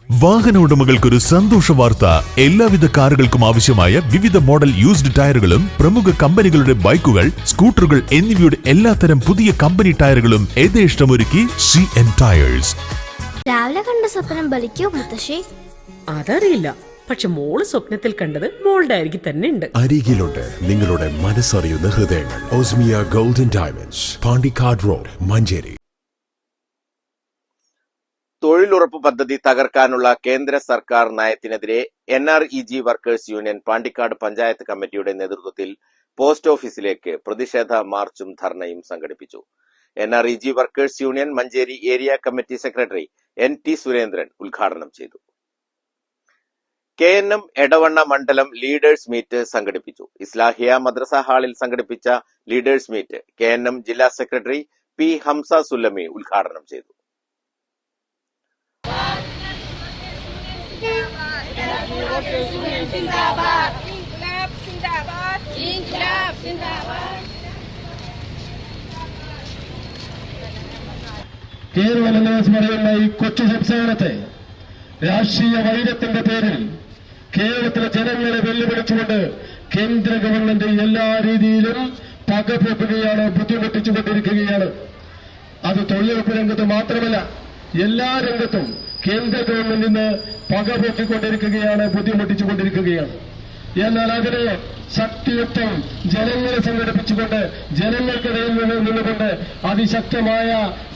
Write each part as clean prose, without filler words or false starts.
വാഹന ഉടമകൾക്കൊരു സന്തോഷ വാർത്ത. എല്ലാവിധ കാറുകൾക്കും ആവശ്യമായ വിവിധ മോഡൽ യൂസ്ഡ് ടയറുകളും പ്രമുഖ കമ്പനികളുടെ ബൈക്കുകൾ, സ്കൂട്ടറുകൾ എന്നിവയുടെ എല്ലാത്തരം പുതിയ കമ്പനി ടയറുകളും യഥേഷ്ടമൊരുക്കി CN ടയേഴ്സ്. രാവിലെ കണ്ട സ്വപ്നം ബലിക്കോ മുത്തശ്ശി? അതറിയില്ല, പക്ഷെ മോള് സ്വപ്നത്തിൽ കണ്ടത് മോളുടെ അരികിൽ തന്നെ ഉണ്ട്. അരികിലുണ്ട് നിങ്ങളുടെ മനസ്സറിയുന്ന ഹൃദയങ്ങൾ. Osmia golden diamonds, Pandikkad road, Manjeri. തൊഴിലുറപ്പ് പദ്ധതി തകർക്കാനുള്ള കേന്ദ്ര സർക്കാർ നയത്തിനെതിരെ NREG workers union Pandikkad panchayat കമ്മിറ്റിയുടെ നേതൃത്വത്തിൽ പോസ്റ്റ് ഓഫീസിലേക്ക് പ്രതിഷേധ മാർച്ചും ധർണയും സംഘടിപ്പിച്ചു. NREG workers union Manjeri area committee secretary NT Surendran ഉദ്ഘാടനം ചെയ്തു. KNM എടവണ്ണ മണ്ഡലം ലീഡേഴ്സ് മീറ്റ് സംഘടിപ്പിച്ചു. ഇസ്ലാഹിയ മദ്രസ ഹാളിൽ സംഘടിപ്പിച്ച ലീഡേഴ്സ് മീറ്റ് KNM ജില്ലാ സെക്രട്ടറി P ഹംസ സുല്ലമി ഉദ്ഘാടനം ചെയ്തു. കേരളം എന്ന് പറയുന്ന ഈ കൊച്ചു സംസ്ഥാനത്തെ രാഷ്ട്രീയ വൈരത്തിന്റെ പേരിൽ കേരളത്തിലെ ജനങ്ങളെ വെല്ലുവിളിച്ചുകൊണ്ട് കേന്ദ്ര ഗവൺമെന്റ് എല്ലാ രീതിയിലും പകപോക്കുകയാണ്, ബുദ്ധിമുട്ടിച്ചുകൊണ്ടിരിക്കുകയാണ്. അത് തൊഴിലുറപ്പ് രംഗത്ത് മാത്രമല്ല, എല്ലാ രംഗത്തും കേന്ദ്ര ഗവൺമെന്റിന് പകപോക്കിക്കൊണ്ടിരിക്കുകയാണ്, ബുദ്ധിമുട്ടിച്ചുകൊണ്ടിരിക്കുകയാണ്. എന്നാൽ അതിനെ ശക്തിയുക്തം ജനങ്ങളെ സംഘടിപ്പിച്ചുകൊണ്ട് ജനങ്ങൾക്കിടയിൽ നിന്നുകൊണ്ട് അതിശക്തമായ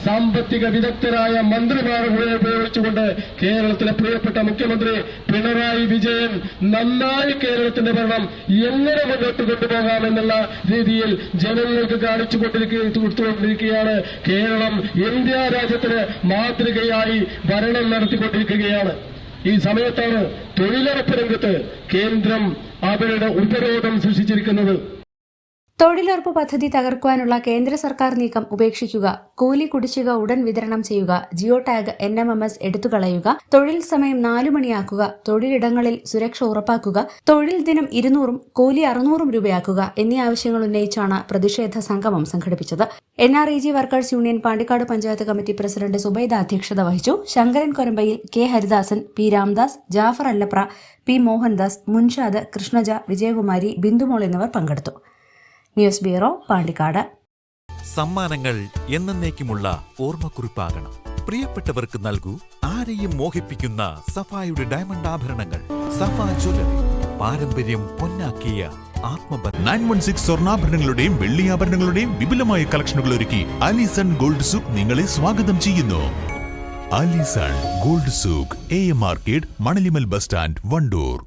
സാമ്പത്തിക വിദഗ്ധരായ മന്ത്രിമാരെ ഉപയോഗിച്ചുകൊണ്ട് കേരളത്തിലെ പ്രിയപ്പെട്ട മുഖ്യമന്ത്രി പിണറായി വിജയൻ നന്നായി കേരളത്തിന്റെ ഭരണം എങ്ങനെ മുന്നോട്ട് കൊണ്ടുപോകാമെന്നുള്ള രീതിയിൽ ജനങ്ങൾക്ക് കൊടുത്തുകൊണ്ടിരിക്കുകയാണ്. കേരളം ഇന്ത്യ രാജ്യത്തിന് മാതൃകയായി ഭരണം നടത്തിക്കൊണ്ടിരിക്കുകയാണ്. ഈ സമയത്താണ് തൊഴിലുറപ്പ് രംഗത്ത് കേന്ദ്രം അവരുടെ ഉപരോധം സൃഷ്ടിച്ചിരിക്കുന്നത്. തൊഴിലുറപ്പ് പദ്ധതി തകർക്കുവാനുള്ള കേന്ദ്ര സർക്കാർ നീക്കം ഉപേക്ഷിക്കുക, കൂലി കുടിശ്ശിക ഉടൻ വിതരണം ചെയ്യുക, ജിയോ ടാഗ് NMMS എടുത്തുകളയുക, തൊഴിൽ സമയം 4 മണിയാക്കുക, തൊഴിലിടങ്ങളിൽ സുരക്ഷ ഉറപ്പാക്കുക, തൊഴിൽ ദിനം 200-ഉം കൂലി 600-ഉം രൂപയാക്കുക എന്നീ ആവശ്യങ്ങൾ ഉന്നയിച്ചാണ് പ്രതിഷേധ സംഗമം സംഘടിപ്പിച്ചത്. NREG workers union Pandikkad panchayat committee president Zubaida അധ്യക്ഷത വഹിച്ചു. Sankaran Korambayil, K Haridasan, P Ramdas, Jafar Allapra, P Mohandas, Munshad, Krishnaja, Vijayakumari, Bindumol എന്നിവർ പങ്കെടുത്തു. News bureau, Pandikkad. സമ്മാനങ്ങൾ എന്നേക്കുമുള്ള ഓർമ്മക്കുറിപ്പാകണം. പ്രിയപ്പെട്ടവർക്ക് നൽകൂ ആരെയും മോഹിപ്പിക്കുന്ന സഫായുടെ ഡയമണ്ട് ആഭരണങ്ങൾ. സഫ ജ്വല്ലറി, പാരമ്പര്യം പൊന്നാക്കിയ ആത്മബന്ധം. 916 സ്വർണ്ണാഭരണങ്ങളുടെയും വെള്ളിയാഭരണങ്ങളുടെയും വിപുലമായ കളക്ഷനുകൾ ഒരുക്കി അലിസൺ ഗോൾഡ് സൂക്ക് നിങ്ങളെ സ്വാഗതം ചെയ്യുന്നു. Alison gold souk, AM arcade, Manalimal bus stand, Wandoor.